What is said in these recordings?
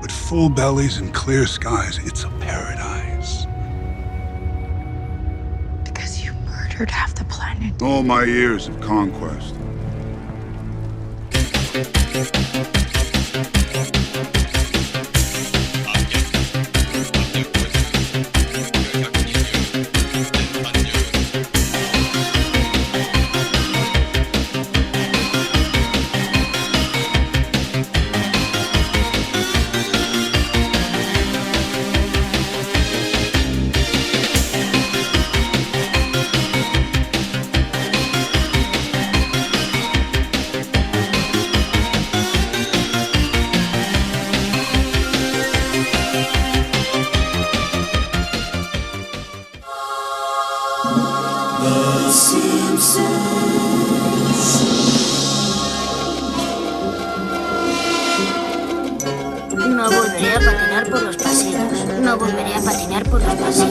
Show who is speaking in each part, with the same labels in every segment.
Speaker 1: With full bellies and clear skies, it's a paradise.
Speaker 2: Because you murdered half the planet.
Speaker 1: All my years of conquest.
Speaker 3: No volveré a patinar por los pasillos. No volveré a patinar por los pasillos.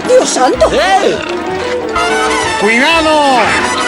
Speaker 4: ¡Dios santo!
Speaker 5: ¡Cuidado!